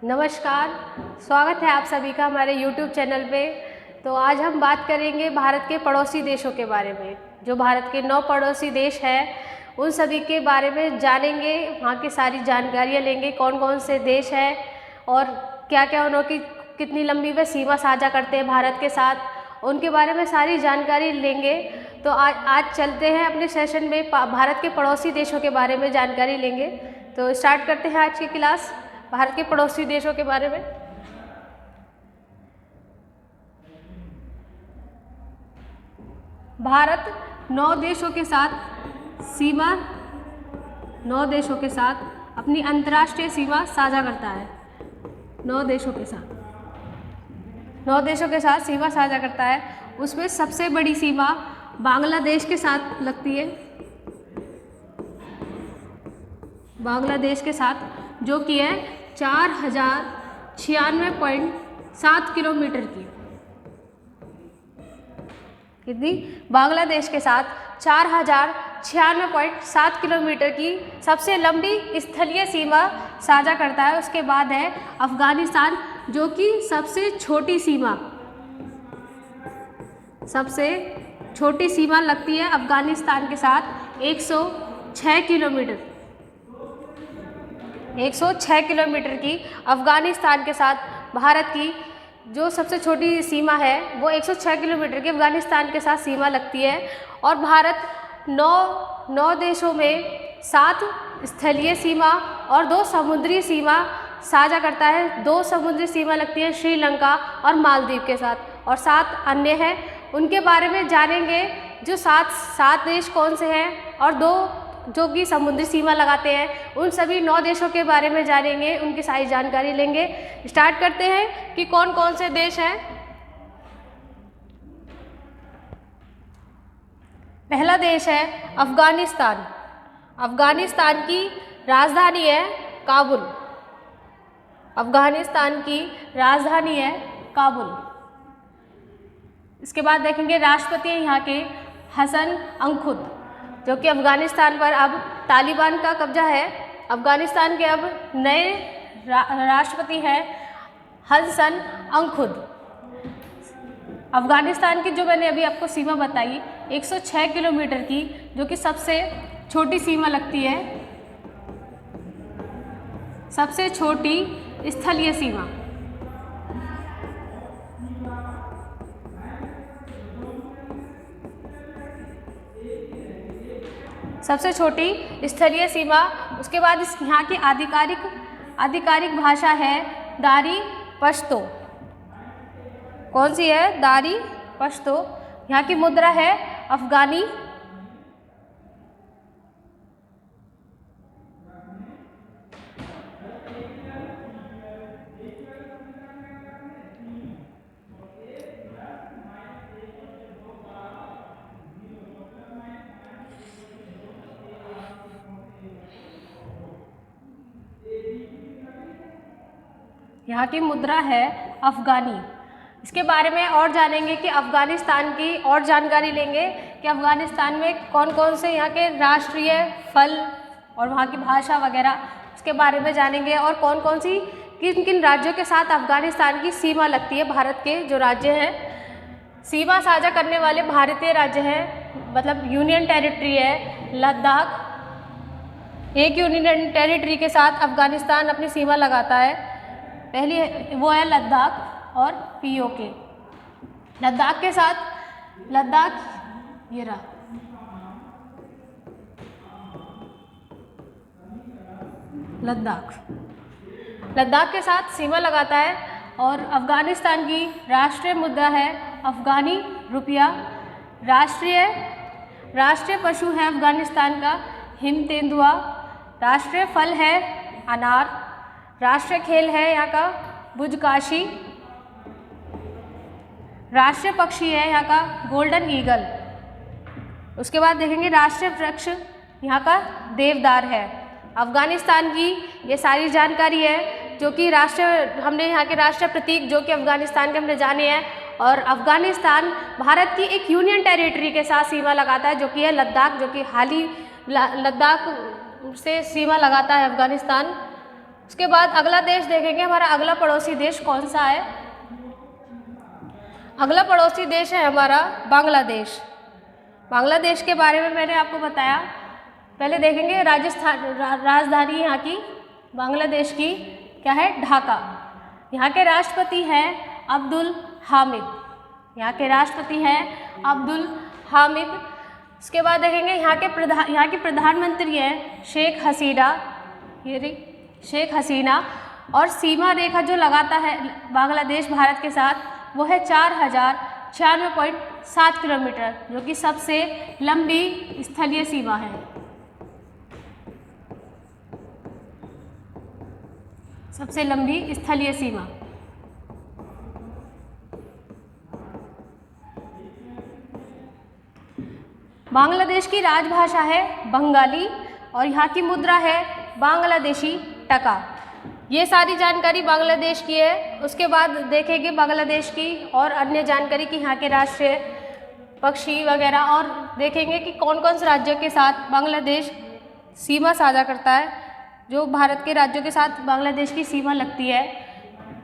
नमस्कार, स्वागत है आप सभी का हमारे YouTube चैनल पे। तो आज हम बात करेंगे भारत के पड़ोसी देशों के बारे में। जो भारत के 9 पड़ोसी देश हैं उन सभी के बारे में जानेंगे, वहाँ की सारी जानकारियाँ लेंगे, कौन कौन से देश हैं और क्या क्या उनकी कितनी लंबी वे सीमा साझा करते हैं भारत के साथ, उनके बारे में सारी जानकारी लेंगे। तो आज चलते हैं अपने सेशन में भारत के पड़ोसी देशों के बारे में जानकारी लेंगे। तो स्टार्ट करते हैं आज की क्लास भारत के पड़ोसी देशों के बारे में। भारत 9 देशों के साथ अपनी अंतर्राष्ट्रीय सीमा साझा करता है। 9 देशों के साथ सीमा साझा करता है। उसमें सबसे बड़ी सीमा बांग्लादेश के साथ लगती है, बांग्लादेश के साथ, जो कि है 4096.7 किलोमीटर की। कितनी? बांग्लादेश के साथ 4096.7 किलोमीटर की सबसे लंबी स्थलीय सीमा साझा करता है। उसके बाद है अफगानिस्तान, जो कि सबसे छोटी सीमा लगती है अफगानिस्तान के साथ 106 किलोमीटर। 106 किलोमीटर की अफगानिस्तान के साथ भारत की जो सबसे छोटी सीमा है वो 106 किलोमीटर की अफगानिस्तान के साथ सीमा लगती है। और भारत 9 देशों में 7 स्थलीय सीमा और 2 समुद्री सीमा साझा करता है। 2 समुद्री सीमा लगती है श्रीलंका और मालदीव के साथ, और 7 अन्य हैं। उनके बारे में जानेंगे। जो 7 देश कौन से हैं और 2 जो कि समुद्री सीमा लगाते हैं, उन सभी 9 देशों के बारे में जानेंगे, उनकी सारी जानकारी लेंगे। स्टार्ट करते हैं कि कौन कौन से देश हैं। पहला देश है अफगानिस्तान। अफगानिस्तान की राजधानी है काबुल। अफगानिस्तान की राजधानी है काबुल। इसके बाद देखेंगे राष्ट्रपति हैं यहाँ के हसन अंखुद, जो कि अफगानिस्तान पर अब तालिबान का कब्जा है। अफगानिस्तान के अब नए राष्ट्रपति हैं हसन अंखुद। अफगानिस्तान की जो मैंने अभी आपको सीमा बताई 106 किलोमीटर की, जो कि सबसे छोटी सीमा लगती है, सबसे छोटी स्थलीय सीमा। सबसे छोटी स्थलीय सीमा। उसके बाद इस यहाँ की आधिकारिक भाषा है दारी पश्तो। कौन सी है? दारी पश्तो। यहाँ की मुद्रा है अफगानी। यहाँ की मुद्रा है अफगानी। इसके बारे में और जानेंगे कि अफगानिस्तान की और जानकारी लेंगे कि अफगानिस्तान में कौन कौन से यहाँ के राष्ट्रीय फल और वहाँ की भाषा वगैरह, इसके बारे में जानेंगे। और कौन कौन सी किन किन राज्यों के साथ अफगानिस्तान की सीमा लगती है। भारत के जो राज्य हैं, सीमा साझा करने वाले भारतीय राज्य हैं, मतलब यूनियन टेरिटरी है लद्दाख। एक यूनियन टेरिटरी के साथ अफगानिस्तान अपनी सीमा लगाता है। पहली वो है लद्दाख और पीओके। लद्दाख के साथ ये रहा, लद्दाख के साथ सीमा लगाता है। और अफगानिस्तान की राष्ट्रीय मुद्रा है अफगानी रुपया। राष्ट्रीय पशु है अफगानिस्तान का हिम तेंदुआ। राष्ट्रीय फल है अनार। राष्ट्रीय खेल है यहाँ का बुजकाशी। राष्ट्रीय पक्षी है यहाँ का गोल्डन ईगल। उसके बाद देखेंगे राष्ट्रीय वृक्ष यहाँ का देवदार है। अफगानिस्तान की ये सारी जानकारी है, जो कि हमने यहाँ के राष्ट्रीय प्रतीक जो कि अफगानिस्तान के हमने जाने हैं। और अफगानिस्तान भारत की एक यूनियन टेरिटरी के साथ सीमा लगाता है, जो कि है लद्दाख, जो कि हाल ही लद्दाख से सीमा लगाता है अफगानिस्तान। उसके बाद अगला देश देखेंगे, हमारा अगला पड़ोसी देश कौन सा है। अगला पड़ोसी देश है हमारा बांग्लादेश। बांग्लादेश के बारे में मैंने आपको बताया। पहले देखेंगे राजधानी यहाँ की बांग्लादेश की क्या है, ढाका। यहाँ के राष्ट्रपति हैं अब्दुल हामिद। यहाँ के राष्ट्रपति हैं अब्दुल हामिद। उसके बाद देखेंगे यहाँ की प्रधानमंत्री हैं शेख हसीना। ये रही शेख हसीना। और सीमा रेखा जो लगाता है बांग्लादेश भारत के साथ वो है 4096.7 किलोमीटर, जो कि सबसे लंबी स्थलीय सीमा है। सबसे लंबी स्थलीय सीमा। बांग्लादेश की राजभाषा है बंगाली और यहाँ की मुद्रा है बांग्लादेशी टका। ये सारी जानकारी बांग्लादेश की है। उसके बाद देखेंगे बांग्लादेश की और अन्य जानकारी कि यहाँ के राष्ट्रीय पक्षी वगैरह, और देखेंगे कि कौन कौन से राज्यों के साथ बांग्लादेश सीमा साझा करता है। जो भारत के राज्यों के साथ बांग्लादेश की सीमा लगती है।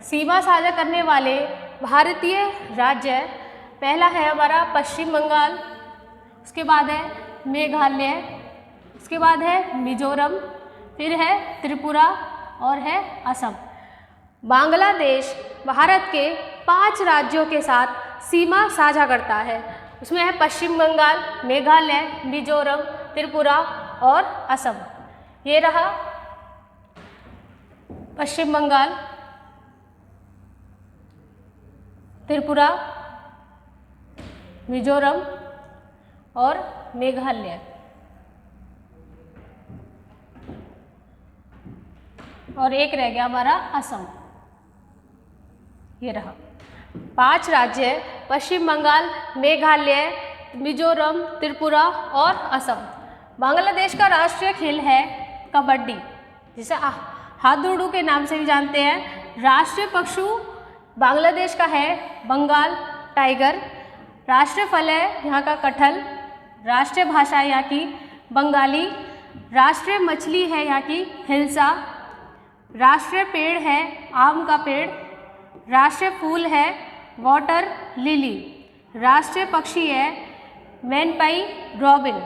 सीमा साझा करने वाले भारतीय राज्य, पहला है हमारा पश्चिम बंगाल, उसके बाद है मेघालय, उसके बाद है मिजोरम, फिर है त्रिपुरा और है असम। बांग्लादेश भारत के 5 राज्यों के साथ सीमा साझा करता है। उसमें है पश्चिम बंगाल, मेघालय, मिजोरम, त्रिपुरा और असम। ये रहा पश्चिम बंगाल, त्रिपुरा, मिजोरम और मेघालय। और एक रह गया हमारा असम। ये रहा 5 राज्य, पश्चिम बंगाल, मेघालय, मिजोरम, त्रिपुरा और असम। बांग्लादेश का राष्ट्रीय खेल है कबड्डी, जिसे हाथुड़ू के नाम से भी जानते हैं। राष्ट्रीय पशु बांग्लादेश का है बंगाल टाइगर। राष्ट्रीय फल है यहाँ का कटहल। राष्ट्रीय भाषा है यहाँ की बंगाली। राष्ट्रीय मछली है यहाँ की हिल्सा। राष्ट्रीय पेड़ है आम का पेड़। राष्ट्रीय फूल है वाटर लिली। राष्ट्रीय पक्षी है मैनपाई रॉबिन।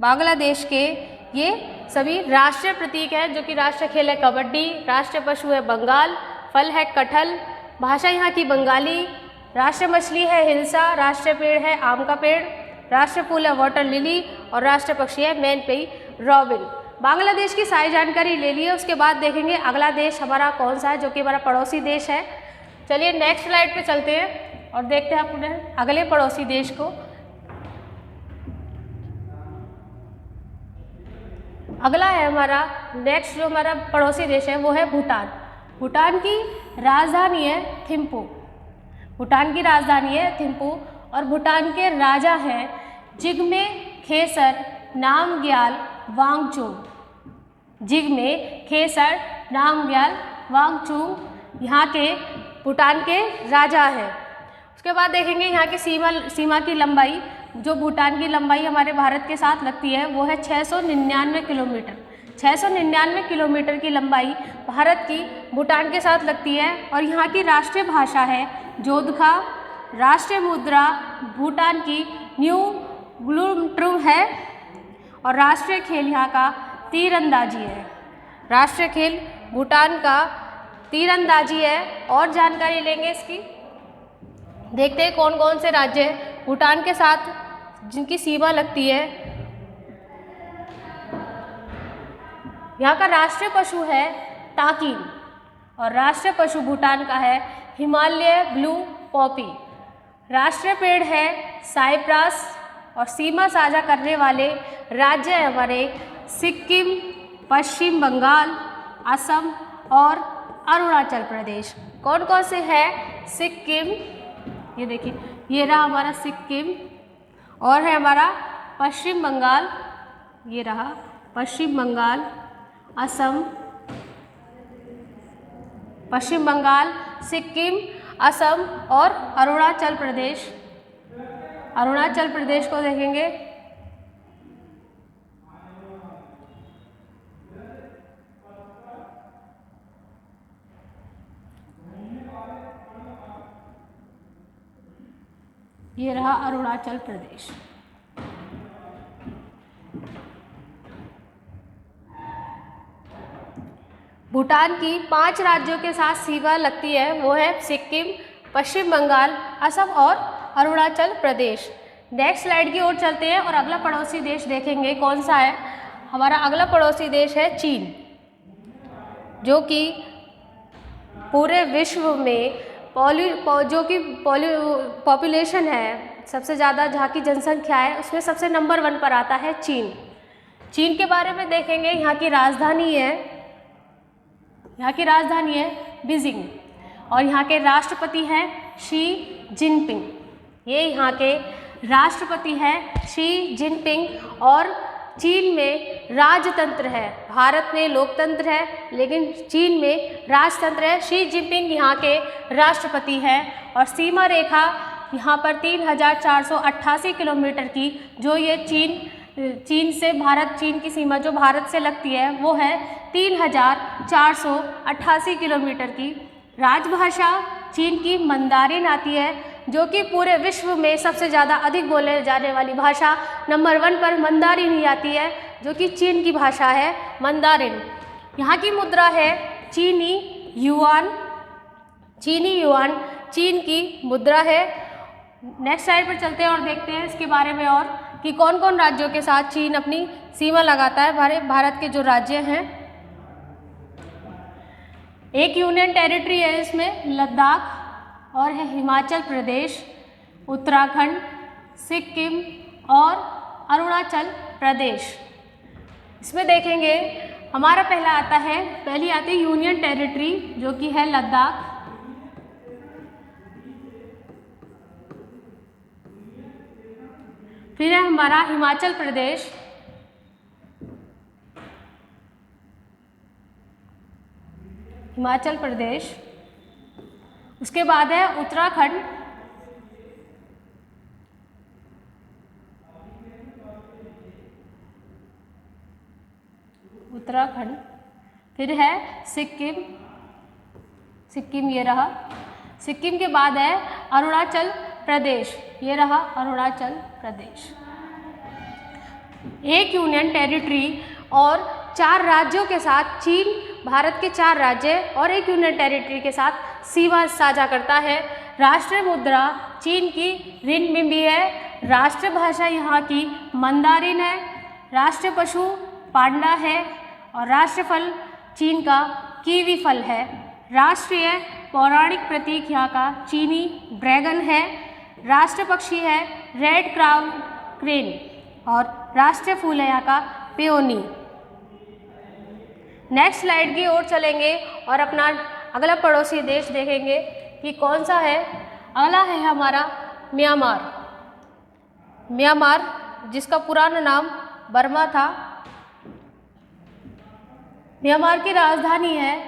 बांग्लादेश के ये सभी राष्ट्रीय प्रतीक हैं, जो कि राष्ट्रीय खेल है कबड्डी, राष्ट्रीय पशु है बंगाल, फल है कटहल, भाषा यहाँ की बंगाली, राष्ट्रीय मछली है हिल्सा, राष्ट्रीय पेड़ है आम का पेड़, राष्ट्रीय फूल है वाटर लिली और राष्ट्रीय पक्षी है मैनपाई रॉबिन। बांग्लादेश की सारी जानकारी ले लिए। उसके बाद देखेंगे अगला देश हमारा कौन सा है, जो कि हमारा पड़ोसी देश है। चलिए नेक्स्ट स्लाइड पे चलते हैं और देखते हैं अपने अगले पड़ोसी देश को। अगला है हमारा नेक्स्ट जो हमारा पड़ोसी देश है वो है भूटान। भूटान की राजधानी है थिम्पू। भूटान की राजधानी है थिम्पू और भूटान के राजा हैं जिग्मे खेसर नामग्याल वांगचुक। जिग्मे खेसर नामग्याल वांगचुक यहाँ के भूटान के राजा हैं। उसके बाद देखेंगे यहाँ की सीमा की लंबाई। जो भूटान की लंबाई हमारे भारत के साथ लगती है वो है 699 किलोमीटर। 699 किलोमीटर की लंबाई भारत की भूटान के साथ लगती है। और यहाँ की राष्ट्रीय भाषा है जोधखा। राष्ट्रीय मुद्रा भूटान की न्यू ग्लुमट्रुम है और राष्ट्रीय खेल यहाँ का तीरंदाजी है। राष्ट्रीय खेल भूटान का तीरंदाजी है। और जानकारी लेंगे इसकी, देखते हैं कौन कौन से राज्य भूटान के साथ जिनकी सीमा लगती है। यहाँ का राष्ट्रीय पशु है ताकिन और राष्ट्रीय पशु भूटान का है हिमालय ब्लू पॉपी। राष्ट्रीय पेड़ है साइप्रस और सीमा साझा करने वाले राज्य है हमारे सिक्किम, पश्चिम बंगाल, असम और अरुणाचल प्रदेश। कौन कौन से हैं? सिक्किम, ये देखिए ये रहा हमारा सिक्किम, और है हमारा पश्चिम बंगाल, ये रहा पश्चिम बंगाल, असम, पश्चिम बंगाल, सिक्किम, असम और अरुणाचल प्रदेश। अरुणाचल प्रदेश को देखेंगे, ये रहा अरुणाचल प्रदेश। भूटान की 5 राज्यों के साथ सीमा लगती है, वो है सिक्किम, पश्चिम बंगाल, असम और अरुणाचल प्रदेश। नेक्स्ट स्लाइड की ओर चलते हैं और अगला पड़ोसी देश देखेंगे कौन सा है। हमारा अगला पड़ोसी देश है चीन, जो कि पूरे विश्व में पॉपुलेशन है, सबसे ज़्यादा जहाँ की जनसंख्या है उसमें सबसे नंबर 1 पर आता है चीन। चीन के बारे में देखेंगे, यहाँ की राजधानी है बीजिंग और यहाँ के राष्ट्रपति हैं शी जिनपिंग। ये यहाँ के राष्ट्रपति हैं शी जिनपिंग और चीन में राजतंत्र है। भारत में लोकतंत्र है लेकिन चीन में राजतंत्र है। शी जिनपिंग यहाँ के राष्ट्रपति हैं और सीमा रेखा यहाँ पर 3488 किलोमीटर की, जो ये चीन की सीमा जो भारत से लगती है वो है 3488 किलोमीटर की। राजभाषा चीन की मंदारिन आती है, जो कि पूरे विश्व में सबसे ज़्यादा अधिक बोले जाने वाली भाषा नंबर 1 पर मंदारिन ही आती है, जो कि चीन की भाषा है मंदारिन। यहाँ की मुद्रा है चीनी युआन चीन की मुद्रा है। नेक्स्ट स्लाइड पर चलते हैं और देखते हैं इसके बारे में और कि कौन कौन राज्यों के साथ चीन अपनी सीमा लगाता है। भारत के जो राज्य हैं, एक यूनियन टेरिटरी है इसमें लद्दाख और है हिमाचल प्रदेश, उत्तराखंड, सिक्किम और अरुणाचल प्रदेश। इसमें देखेंगे हमारा पहली आती है यूनियन टेरिटरी, जो कि है लद्दाख। फिर है हमारा हिमाचल प्रदेश, उसके बाद है उत्तराखंड, फिर है सिक्किम ये रहा। सिक्किम के बाद है अरुणाचल प्रदेश, ये रहा अरुणाचल प्रदेश। एक यूनियन टेरिटरी और 4 राज्यों के साथ चीन भारत के 4 राज्य और एक यूनियन टेरिटरी के साथ सीमा साझा करता है। राष्ट्रीय मुद्रा चीन की रिनमिंबी है। राष्ट्रभाषा यहाँ की मंदारिन है। राष्ट्रीय पशु पांडा है और राष्ट्रीय फल चीन का कीवी फल है। राष्ट्रीय पौराणिक प्रतीक यहाँ का चीनी ड्रैगन है। राष्ट्रीय पक्षी है रेड क्राउन क्रेन और राष्ट्रीय फूल है यहाँ का पेओनी। नेक्स्ट स्लाइड की ओर चलेंगे और अपना अगला पड़ोसी देश देखेंगे कि कौन सा है। अगला है हमारा म्यांमार, जिसका पुराना नाम बर्मा था। म्यांमार की राजधानी है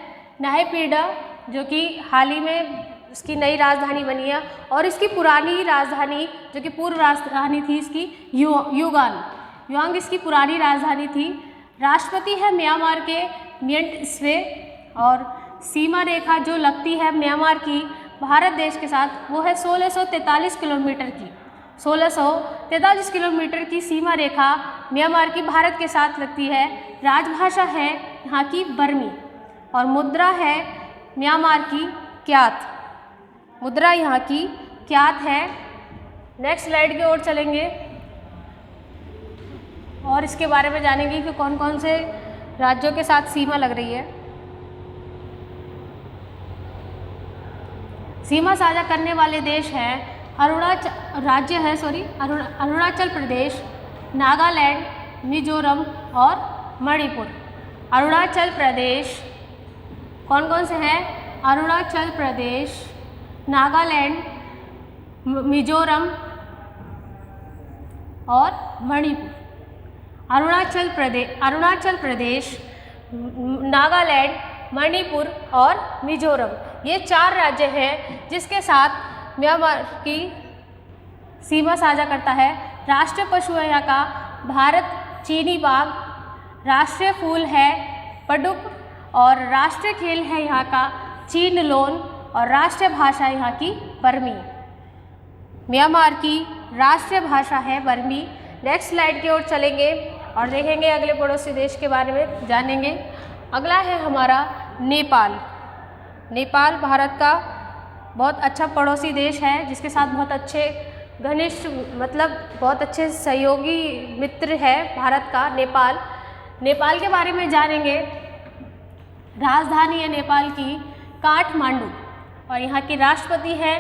नायपीडा, जो कि हाल ही में इसकी नई राजधानी बनी है और इसकी पुरानी राजधानी जो कि पूर्व राजधानी थी इसकी युआंग इसकी पुरानी राजधानी थी। राष्ट्रपति है म्यांमार के मिंट स्वे और सीमा रेखा जो लगती है म्यांमार की भारत देश के साथ वो है 1643 किलोमीटर की। 1643 किलोमीटर की सीमा रेखा म्यांमार की भारत के साथ लगती है। राजभाषा है यहाँ की बर्मी और मुद्रा है म्यांमार की क्यात। मुद्रा यहाँ की क्यात है। नेक्स्ट स्लाइड की ओर चलेंगे और इसके बारे में जानेंगे कि कौन कौन से राज्यों के साथ सीमा लग रही है। सीमा साझा करने वाले देश हैं अरुणाचल प्रदेश, नागालैंड, मिजोरम और मणिपुर। अरुणाचल प्रदेश कौन कौन से हैं? अरुणाचल प्रदेश, नागालैंड, मिजोरम और मणिपुर। अरुणाचल प्रदेश, नागालैंड, मणिपुर और मिजोरम, ये 4 राज्य हैं जिसके साथ म्यांमार की सीमा साझा करता है। राष्ट्रीय पशु है यहाँ का भारत चीनी बाघ, राष्ट्रीय फूल है पडुक और राष्ट्रीय खेल है यहाँ का चीन लोन और राष्ट्रीय भाषा यहाँ की बर्मी। म्यांमार की राष्ट्रीय भाषा है बर्मी। नेक्स्ट स्लाइड की ओर चलेंगे और देखेंगे अगले पड़ोसी देश के बारे में जानेंगे। अगला है हमारा नेपाल। नेपाल भारत का बहुत अच्छा पड़ोसी देश है, जिसके साथ बहुत अच्छे घनिष्ठ मतलब बहुत अच्छे सहयोगी मित्र है भारत का नेपाल। नेपाल के बारे में जानेंगे। राजधानी है नेपाल की काठमांडू और यहाँ की राष्ट्रपति है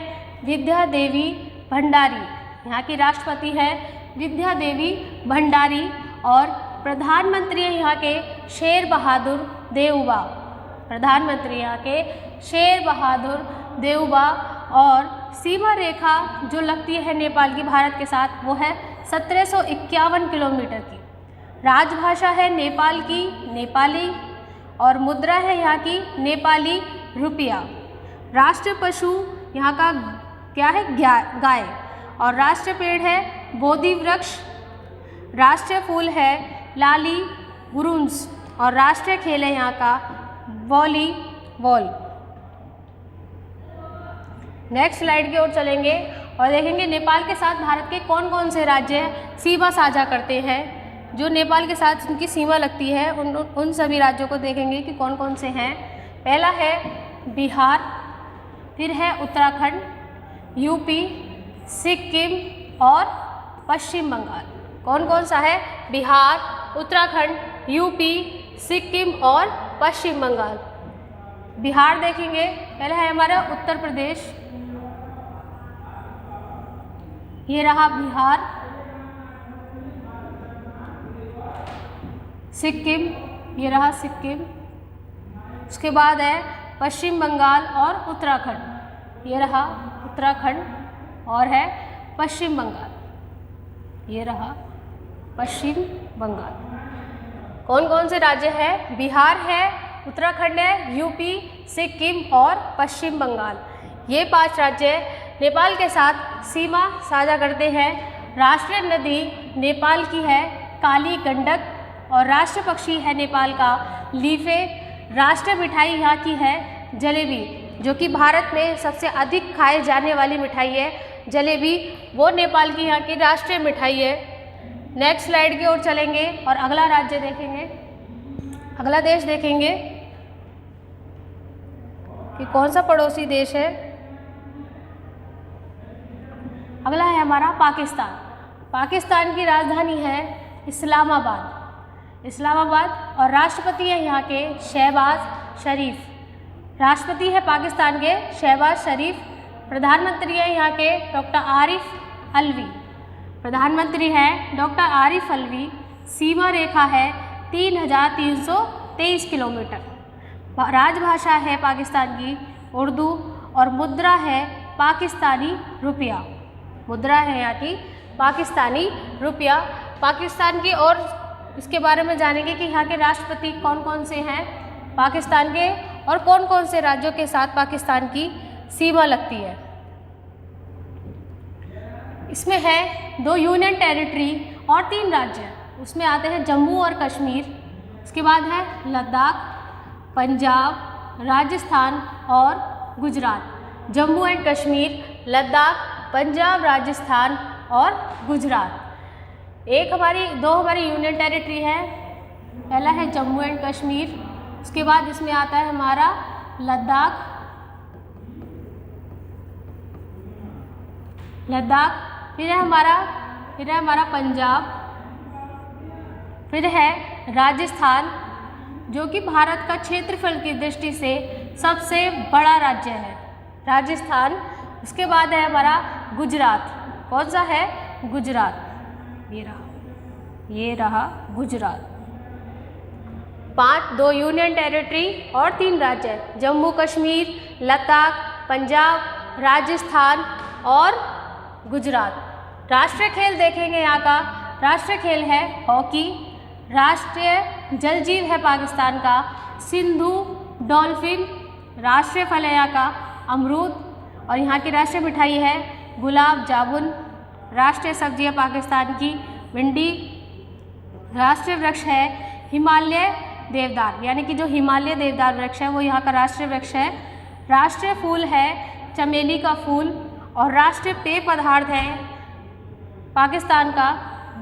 विद्या देवी भंडारी। यहाँ की राष्ट्रपति है विद्या देवी भंडारी और प्रधानमंत्री है यहाँ के शेर बहादुर देउबा। प्रधानमंत्री यहाँ के शेर बहादुर देउबा। और सीमा रेखा जो लगती है नेपाल की भारत के साथ वो है 1751 किलोमीटर की। राजभाषा है नेपाल की नेपाली और मुद्रा है यहाँ की नेपाली रुपया। राष्ट्रीय पशु यहाँ का क्या है? गाय। और राष्ट्रीय पेड़ है बोधि वृक्ष। राष्ट्रीय फूल है लाली गुरुंस और राष्ट्रीय खेल है यहाँ का वॉलीबॉल। नेक्स्ट स्लाइड की ओर चलेंगे और देखेंगे नेपाल के साथ भारत के कौन कौन से राज्य सीमा साझा करते हैं। जो नेपाल के साथ उनकी सीमा लगती है उन सभी राज्यों को देखेंगे कि कौन कौन से हैं। पहला है बिहार, फिर है उत्तराखंड, यूपी, सिक्किम और पश्चिम बंगाल। कौन कौन सा है? बिहार, उत्तराखंड, यूपी, सिक्किम और पश्चिम बंगाल। बिहार देखेंगे, पहला है हमारा उत्तर प्रदेश, ये रहा बिहार। सिक्किम, ये रहा सिक्किम। उसके बाद है पश्चिम बंगाल और उत्तराखंड, ये रहा उत्तराखंड और है पश्चिम बंगाल, ये रहा पश्चिम बंगाल। कौन कौन से राज्य हैं? बिहार है, उत्तराखंड है, यूपी, सिक्किम और पश्चिम बंगाल। ये 5 राज्य नेपाल के साथ सीमा साझा करते हैं। राष्ट्रीय नदी नेपाल की है काली गंडक और राष्ट्रीय पक्षी है नेपाल का लीफे। राष्ट्रीय मिठाई यहाँ की है जलेबी, जो कि भारत में सबसे अधिक खाए जाने वाली मिठाई है जलेबी, वो नेपाल की यहाँ की राष्ट्रीय मिठाई है। नेक्स्ट स्लाइड की ओर चलेंगे और अगला राज्य देखेंगे, अगला देश देखेंगे कि कौन सा पड़ोसी देश है। अगला है हमारा पाकिस्तान। पाकिस्तान की राजधानी है इस्लामाबाद। इस्लामाबाद और राष्ट्रपति है यहाँ के शहबाज शरीफ। राष्ट्रपति है पाकिस्तान के शहबाज शरीफ। प्रधानमंत्री है यहाँ के डॉक्टर आरिफ अलवी। प्रधानमंत्री हैं डॉक्टर आरिफ अलवी। सीमा रेखा है 3323 किलोमीटर। राजभाषा है पाकिस्तान की उर्दू और मुद्रा है पाकिस्तानी रुपया। मुद्रा है यहाँ की पाकिस्तानी रुपया। पाकिस्तान की और इसके बारे में जानेंगे कि यहाँ के राष्ट्रपति कौन कौन से हैं पाकिस्तान के और कौन कौन से राज्यों के साथ पाकिस्तान की सीमा लगती है। इसमें है 2 यूनियन टेरिटरी और 3 राज्य, उसमें आते हैं जम्मू और कश्मीर। उसके बाद है लद्दाख, पंजाब, राजस्थान और गुजरात। जम्मू एंड कश्मीर, लद्दाख, पंजाब, राजस्थान और गुजरात। दो हमारी यूनियन टेरिटरी है। पहला है जम्मू एंड कश्मीर, उसके बाद इसमें आता है हमारा लद्दाख, फिर है हमारा पंजाब, फिर है राजस्थान, जो कि भारत का क्षेत्रफल की दृष्टि से सबसे बड़ा राज्य है राजस्थान। उसके बाद है हमारा गुजरात। कौन सा है? गुजरात, ये रहा गुजरात। 2 यूनियन टेरिटरी और 3 राज्य, जम्मू कश्मीर, लद्दाख, पंजाब, राजस्थान और गुजरात। राष्ट्रीय खेल देखेंगे, यहाँ का राष्ट्रीय खेल है हॉकी। राष्ट्रीय जल जीव है पाकिस्तान का सिंधु डॉल्फिन। राष्ट्रीय फल है यहाँ का अमरूद और यहाँ की राष्ट्रीय मिठाई है गुलाब जामुन। राष्ट्रीय सब्जी है पाकिस्तान की भिंडी। राष्ट्रीय वृक्ष है हिमालय देवदार, यानी कि जो हिमालय देवदार वृक्ष है वो यहाँ का राष्ट्रीय वृक्ष है। राष्ट्रीय फूल है चमेली का फूल और राष्ट्रीय पेय पदार्थ है पाकिस्तान का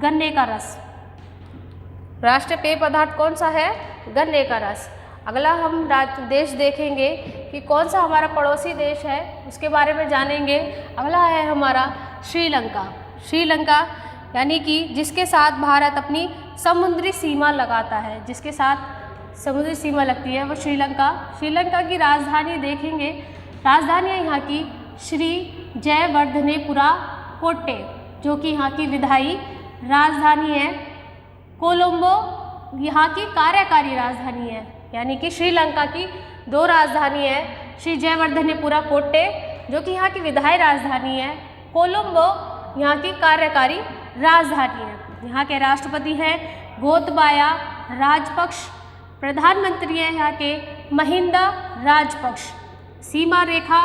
गन्ने का रस। राष्ट्रीय पेय पदार्थ कौन सा है? गन्ने का रस। अगला हम देश देखेंगे कि कौन सा हमारा पड़ोसी देश है, उसके बारे में जानेंगे। अगला है हमारा श्रीलंका। श्रीलंका यानी कि जिसके साथ भारत अपनी समुद्री सीमा लगाता है, जिसके साथ समुद्री सीमा लगती है वो श्रीलंका। श्रीलंका की राजधानी देखेंगे, राजधानी है यहाँ की श्री जयवर्धनेपुरा कोट्टे, जो कि यहाँ की विधायी राजधानी है। कोलंबो यहाँ की कार्यकारी राजधानी है, यानी कि श्रीलंका की दो राजधानी है, श्री जयवर्धनेपुरा कोट्टे जो कि यहाँ की विधायी राजधानी है, कोलंबो यहाँ की कार्यकारी राजधानी है। यहाँ के राष्ट्रपति हैं गोतबाया राजपक्ष, प्रधानमंत्री हैं यहाँ के महिंदा राजपक्ष। सीमा रेखा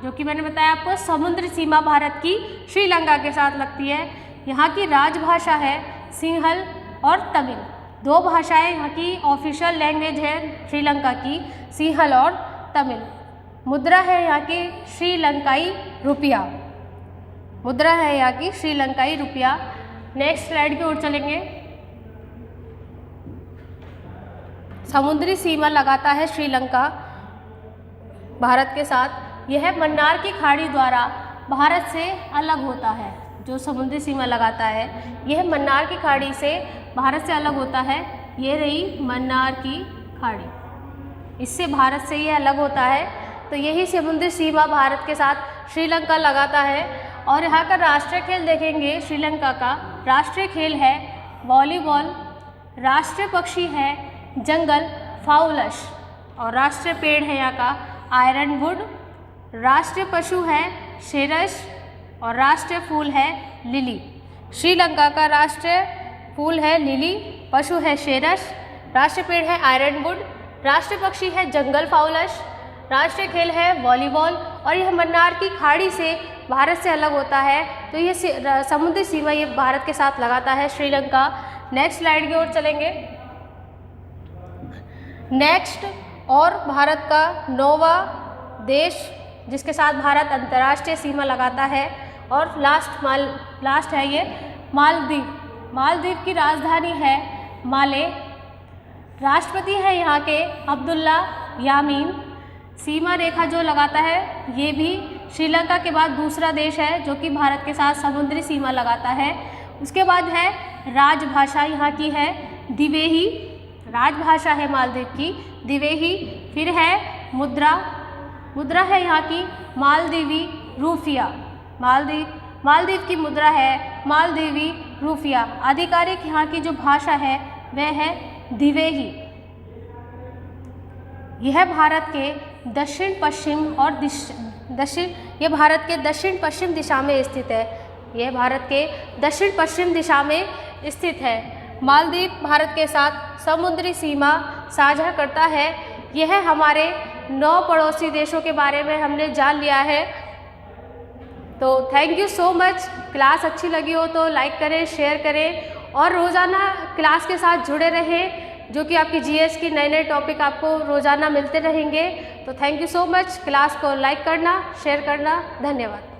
जो कि मैंने बताया आपको, समुद्री सीमा भारत की श्रीलंका के साथ लगती है। यहाँ की राजभाषा है सिंहल और तमिल, दो भाषाएं यहाँ की ऑफिशियल लैंग्वेज है श्रीलंका की, सिंहल और तमिल। मुद्रा है यहाँ की श्रीलंकाई रुपया, मुद्रा है यहाँ की श्रीलंकाई रुपया। नेक्स्ट स्लाइड की ओर चलेंगे। समुद्री सीमा लगाता है श्रीलंका भारत के साथ। यह मन्नार की खाड़ी द्वारा भारत से अलग होता है। जो समुद्री सीमा लगाता है यह मन्नार की खाड़ी से भारत से अलग होता है। ये रही मन्नार की खाड़ी, इससे भारत से ये अलग होता है। तो यही समुद्री सीमा भारत के साथ श्रीलंका लगाता है। और यहाँ का राष्ट्रीय खेल देखेंगे, श्रीलंका का राष्ट्रीय खेल है वॉलीबॉल, राष्ट्रीय पक्षी है जंगल फाउलस और राष्ट्रीय पेड़ है यहाँ का आयरनवुड, राष्ट्रीय पशु है शेरस और राष्ट्रीय फूल है लिली। श्रीलंका का राष्ट्रीय फूल है लिली, पशु है शेरस, राष्ट्रीय पेड़ है आयरनवुड, राष्ट्रीय पक्षी है जंगल फाउलस, राष्ट्रीय खेल है वॉलीबॉल और यह मन्नार की खाड़ी से भारत से अलग होता है। तो ये समुद्री सीमा ये भारत के साथ लगाता है श्रीलंका। नेक्स्ट स्लाइड की ओर चलेंगे। नेक्स्ट और भारत का 9वां देश जिसके साथ भारत अंतर्राष्ट्रीय सीमा लगाता है और लास्ट है ये मालदीव। मालदीव की राजधानी है माले, राष्ट्रपति है यहाँ के अब्दुल्ला यामीन। सीमा रेखा जो लगाता है ये भी श्रीलंका के बाद दूसरा देश है जो कि भारत के साथ समुद्री सीमा लगाता है। उसके बाद है राजभाषा यहाँ की है दिवेही, राजभाषा है मालदीव की दिवेही। फिर है मुद्रा, मुद्रा है यहाँ की मालदीवी रूफिया, मालदीव की मुद्रा है मालदीवी रूफिया। आधिकारिक यहाँ की जो भाषा है वह है दिवेही। यह भारत के दक्षिण पश्चिम और यह भारत के दक्षिण पश्चिम दिशा में स्थित है। यह भारत के दक्षिण पश्चिम दिशा में स्थित है। मालदीव भारत के साथ समुद्री सीमा साझा करता है। यह हमारे 9 पड़ोसी देशों के बारे में हमने जान लिया है। तो thank you so much. Class अच्छी लगी हो तो लाइक करें, शेयर करें और रोज़ाना क्लास के साथ जुड़े रहें, जो कि आपकी जीएस की नए टॉपिक आपको रोज़ाना मिलते रहेंगे। तो thank you so much. Class को लाइक करना, शेयर करना, धन्यवाद।